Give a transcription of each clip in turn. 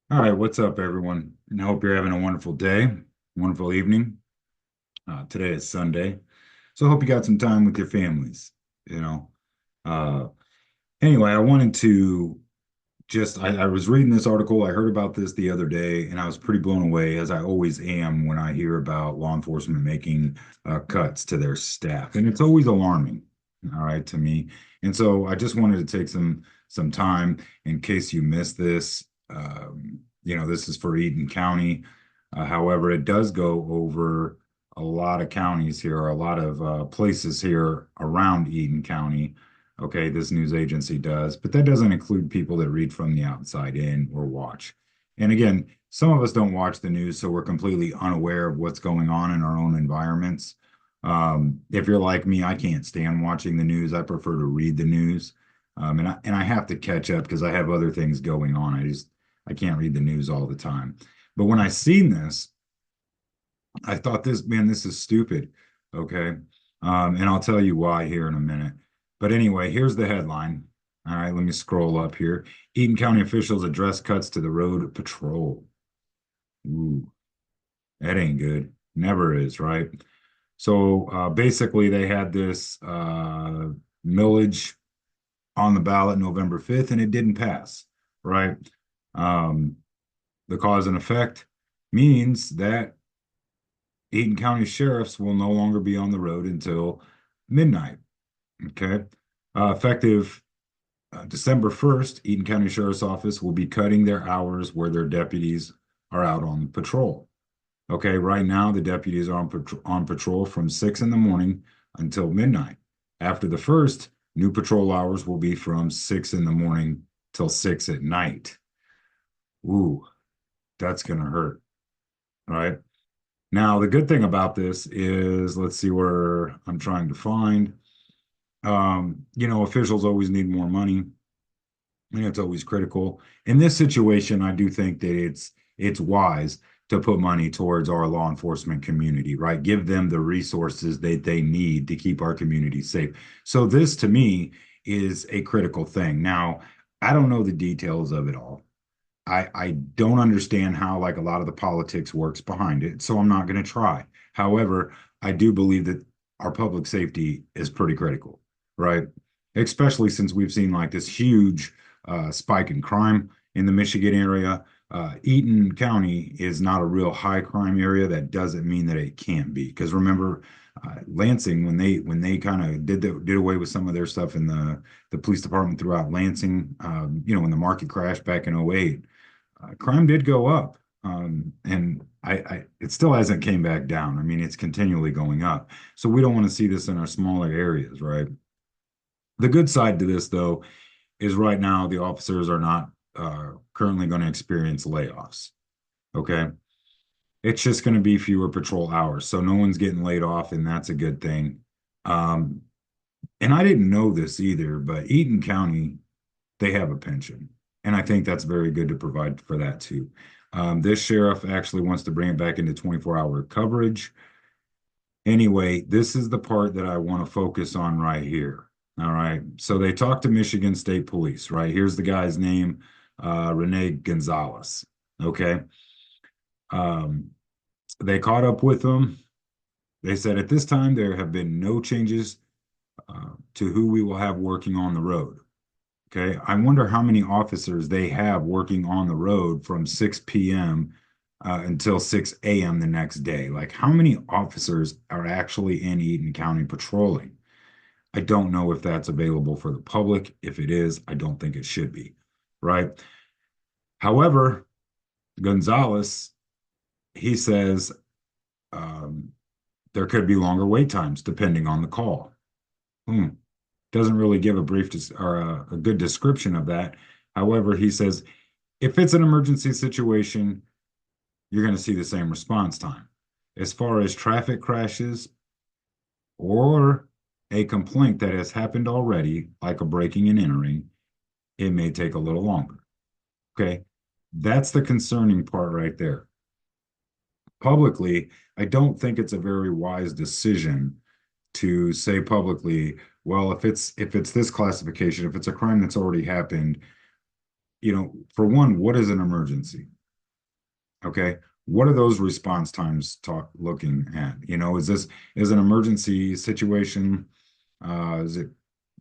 All right, what's up, everyone? And I hope you're having a wonderful day, wonderful evening. Today is Sunday, so I hope you got some time with your families. You know, uh, anyway, I wanted to I was reading this article. I heard about this the other day, and I was pretty blown away, as I always am when I hear about law enforcement making cuts to their staff, and it's always alarming. All right, to me, and so I just wanted to take some time in case you missed this. This is for Eaton County. However, it does go over a lot of counties here, a lot of places here around Eaton County. Okay, this news agency does, but that doesn't include people that read from the outside in or watch. And again, some of us don't watch the news, so we're completely unaware of what's going on in our own environments. If you're like me, I can't stand watching the news. I prefer to read the news. And I have to catch up because I have other things going on. I can't read the news all the time. But when I seen this, I thought this is stupid. Okay. And I'll tell you why here in a minute. But anyway, here's the headline. All right, let me scroll up here. Eaton County officials address cuts to the road patrol. Ooh, that ain't good. Never is, right? So basically, they had this millage on the ballot November 5th, and it didn't pass, right? Um, the cause and effect means that Eaton County sheriffs will no longer be on the road until midnight. Okay. Effective December 1st, Eaton County Sheriff's Office will be cutting their hours where their deputies are out on patrol. Okay. Right now, the deputies are on patrol from 6 in the morning until midnight. After the first, new patrol hours will be from 6 in the morning till 6 at night. Ooh, that's going to hurt. Right. Now, the good thing about this is, let's see where I'm trying to find. Officials always need more money, and it's always critical. In this situation, I do think that it's wise to put money towards our law enforcement community, right? Give them the resources that they need to keep our community safe. So this to me is a critical thing. Now, I don't know the details of it all. I don't understand how like a lot of the politics works behind it, so I'm not going to try. However, I do believe that our public safety is pretty critical, right? Especially since we've seen like this huge spike in crime in the Michigan area. Eaton County is not a real high crime area. That doesn't mean that it can't be. Because remember, Lansing when they kind of did away with some of their stuff in the police department throughout Lansing, when the market crashed back in '08, crime did go up. And it still hasn't came back down. I mean, it's continually going up. So we don't want to see this in our smaller areas, right? The good side to this, though, is right now the officers are not currently going to experience layoffs. Okay. It's just going to be fewer patrol hours. So no one's getting laid off, and that's a good thing. Um, and I didn't know this either, but Eaton County, they have a pension. And I think that's very good to provide for that too. This sheriff actually wants to bring it back into 24-hour coverage. Anyway, this is the part that I want to focus on right here. All right. So they talked to Michigan State Police, right? Here's the guy's name, Rene Gonzalez. Okay. Um, they caught up with them. They said at this time there have been no changes to who we will have working on the road. Okay. I wonder how many officers they have working on the road from 6 p.m. Until 6 a.m. the next day. Like, how many officers are actually in Eaton County patrolling? I don't know if that's available for the public. If it is, I don't think it should be, right? However, Gonzalez, he says um, there could be longer wait times depending on the call. Hmm. Doesn't really give a brief or a good description of that. However, he says if it's an emergency situation, you're going to see the same response time. As far as traffic crashes or a complaint that has happened already, like a breaking and entering, it may take a little longer. Okay. That's the concerning part right there. Publicly, I don't think it's a very wise decision to say publicly, well, if it's this classification, if it's a crime that's already happened, for one, what is an emergency? Okay. What are those response times looking at? Is an emergency situation, is it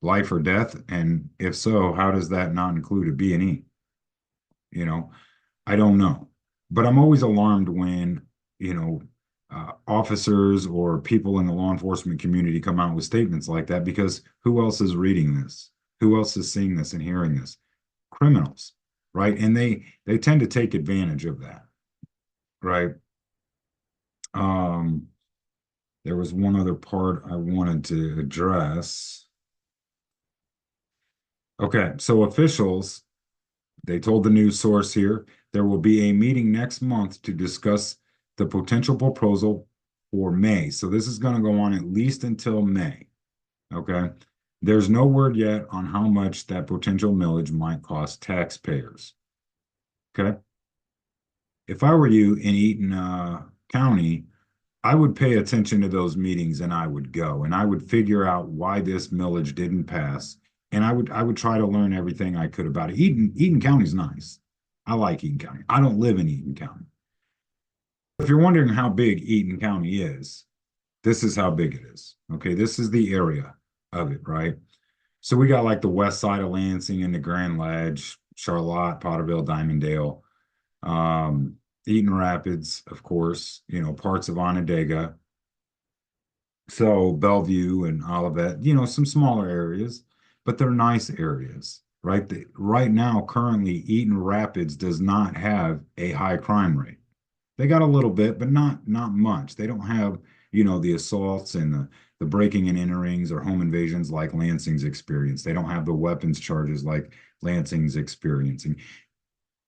life or death? And if so, how does that not include a B&E? You know, I don't know. But I'm always alarmed when, you know, officers or people in the law enforcement community come out with statements like that because who else is reading this? Who else is seeing this and hearing this? Criminals, right? And they tend to take advantage of that, right? Um, there was one other part I wanted to address. Okay, so officials, they told the news source here, there will be a meeting next month to discuss the potential proposal for May. So this is going to go on at least until May. Okay. There's no word yet on how much that potential millage might cost taxpayers. Okay. If I were you in Eaton County, I would pay attention to those meetings and I would go and I would figure out why this millage didn't pass. And I would try to learn everything I could about it. Eaton County's nice. I like Eaton County. I don't live in Eaton County. If you're wondering how big Eaton County is, this is how big it is. Okay, this is the area of it, right? So we got like the west side of Lansing and the Grand Ledge, Charlotte, Potterville, Diamonddale, um, Eaton Rapids, of course, parts of Onondaga, so Bellevue and Olivet, some smaller areas, but they're nice areas, right? Right now, currently, Eaton Rapids does not have a high crime rate. They got a little bit, but not much. They don't have, the assaults and the breaking and enterings or home invasions like Lansing's experience. They don't have the weapons charges like Lansing's experiencing.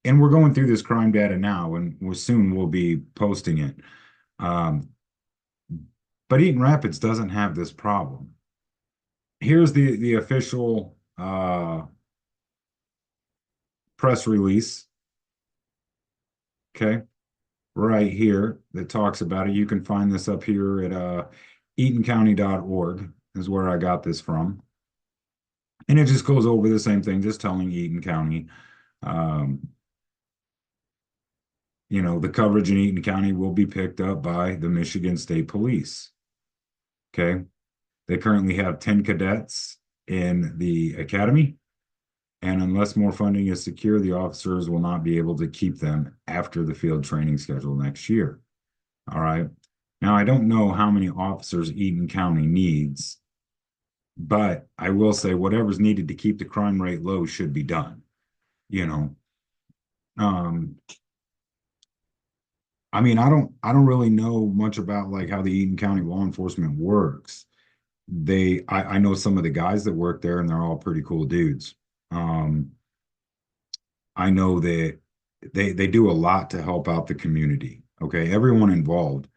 And we're going through this crime data now, and soon we'll be posting it. Um, but Eaton Rapids doesn't have this problem. Here's the official press release. Okay, right here that talks about it. You can find this up here at eatoncounty.org is where I got this from. And it just goes over the same thing, just telling Eaton County, um, the coverage in Eaton County will be picked up by the Michigan State Police. Okay. They currently have 10 cadets in the academy. And unless more funding is secure, the officers will not be able to keep them after the field training schedule next year. All right. Now, I don't know how many officers Eaton County needs, but I will say whatever's needed to keep the crime rate low should be done. You know, um, I mean, I don't really know much about like how the Eaton County law enforcement works. I know some of the guys that work there, and they're all pretty cool dudes. Um, I know that they do a lot to help out the community. Okay, everyone involved.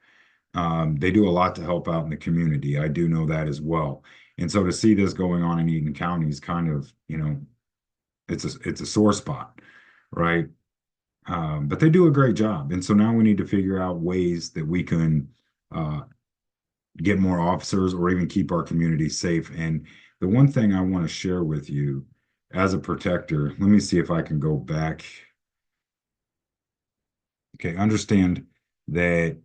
They do a lot to help out in the community. I do know that as well. And so to see this going on in Eaton County is kind of, it's a sore spot, right? But they do a great job. And so now we need to figure out ways that we can uh, get more officers or even keep our community safe. And the one thing I want to share with you as a protector, let me see if I can go back. Okay, understand that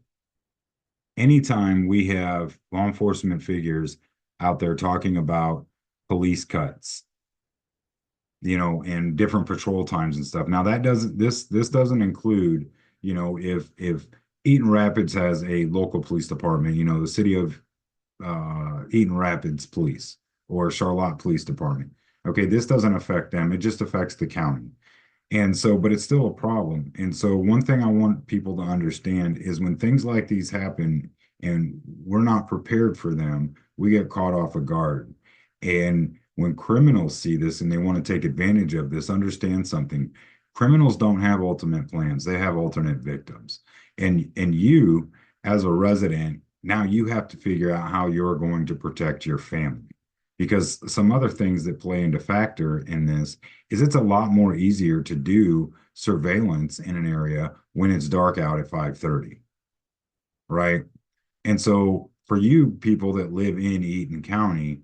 anytime we have law enforcement figures out there talking about police cuts, and different patrol times and stuff. Now that doesn't this doesn't include, if Eaton Rapids has a local police department, the city of Eaton Rapids Police or Charlotte Police Department. Okay, this doesn't affect them. It just affects the county. And so, but it's still a problem. And so, one thing I want people to understand is when things like these happen and we're not prepared for them, we get caught off of guard. And when criminals see this and they want to take advantage of this, understand something. Criminals don't have ultimate plans, they have alternate victims. And you, as a resident, now you have to figure out how you're going to protect your family. Because some other things that play into factor in this is it's a lot more easier to do surveillance in an area when it's dark out at 5:30, right? And so for you people that live in Eaton County,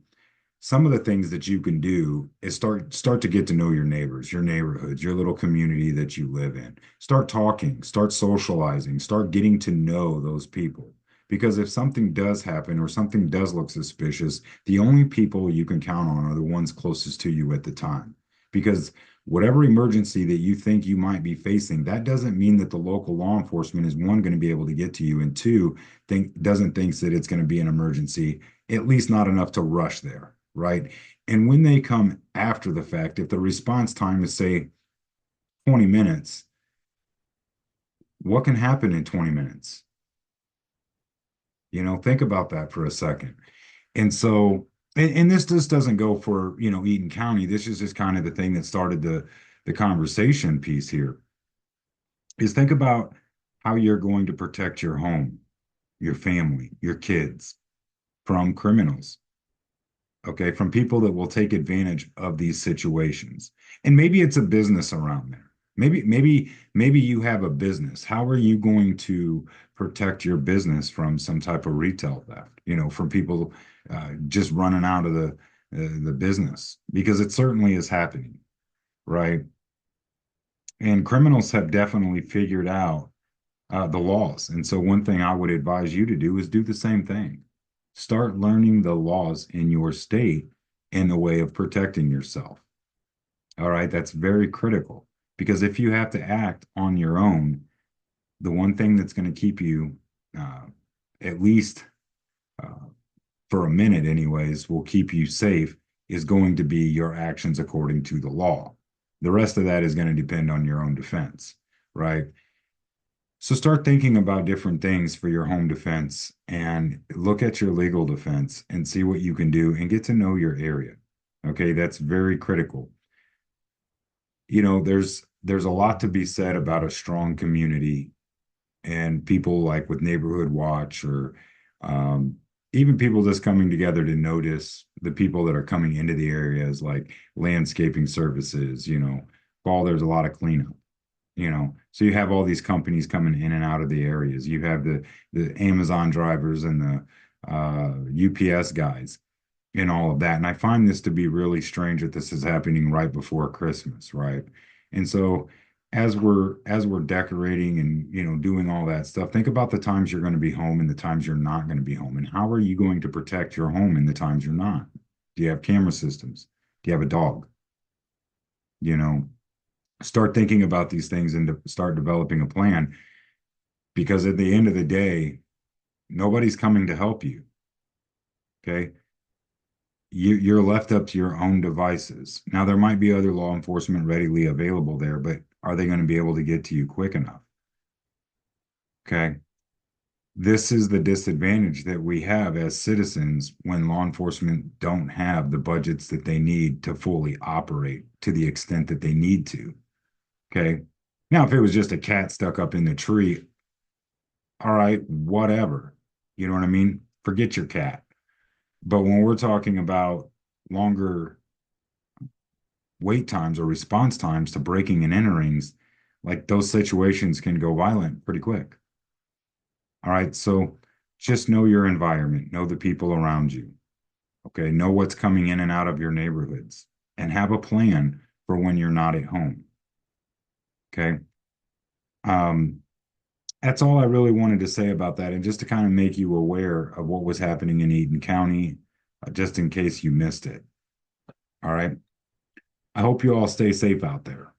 some of the things that you can do is start to get to know your neighbors, your neighborhoods, your little community that you live in. Start talking, start socializing, start getting to know those people. Because if something does happen or something does look suspicious, the only people you can count on are the ones closest to you at the time. Because whatever emergency that you think you might be facing, that doesn't mean that the local law enforcement is one going to be able to get to you, and two, doesn't think that it's going to be an emergency, at least not enough to rush there, right? And when they come after the fact, if the response time is say 20 minutes, what can happen in 20 minutes? Think about that for a second. And so, and this just doesn't go for, Eaton County. This is just kind of the thing that started the conversation piece here, is think about how you're going to protect your home, your family, your kids from criminals, okay, from people that will take advantage of these situations. And maybe it's a business around there. Maybe you have a business. How are you going to protect your business from some type of retail theft, from people just running out of the business? Because it certainly is happening, right? And criminals have definitely figured out the laws. And so one thing I would advise you to do is do the same thing. Start learning the laws in your state in the way of protecting yourself. All right, that's very critical, because if you have to act on your own, the one thing that's going to keep you, uh, at least uh, for a minute, anyways, will keep you safe is going to be your actions according to the law. The rest of that is going to depend on your own defense, right? So start thinking about different things for your home defense and look at your legal defense and see what you can do and get to know your area. Okay, that's very critical. There's a lot to be said about a strong community, and people like with Neighborhood Watch, or um, even people just coming together to notice the people that are coming into the areas, like landscaping services, fall, there's a lot of cleanup. So you have all these companies coming in and out of the areas. You have the Amazon drivers and the UPS guys and all of that. And I find this to be really strange that this is happening right before Christmas, right? And so as we're decorating and doing all that stuff, think about the times you're going to be home and the times you're not going to be home. And how are you going to protect your home in the times you're not? Do you have camera systems? Do you have a dog? You know, Start thinking about these things and start developing a plan, because at the end of the day, nobody's coming to help you. Okay. You're left up to your own devices. Now, there might be other law enforcement readily available there, but are they going to be able to get to you quick enough? Okay. This is the disadvantage that we have as citizens when law enforcement don't have the budgets that they need to fully operate to the extent that they need to. Okay. Now, if it was just a cat stuck up in the tree, all right, whatever. You know what I mean? Forget your cat. But when we're talking about longer wait times or response times to breaking and enterings, like those situations can go violent pretty quick. All right. So just know your environment, know the people around you. Okay. Know what's coming in and out of your neighborhoods, and have a plan for when you're not at home. Okay. Um, that's all I really wanted to say about that. And just to kind of make you aware of what was happening in Eaton County, just in case you missed it. All right. I hope you all stay safe out there.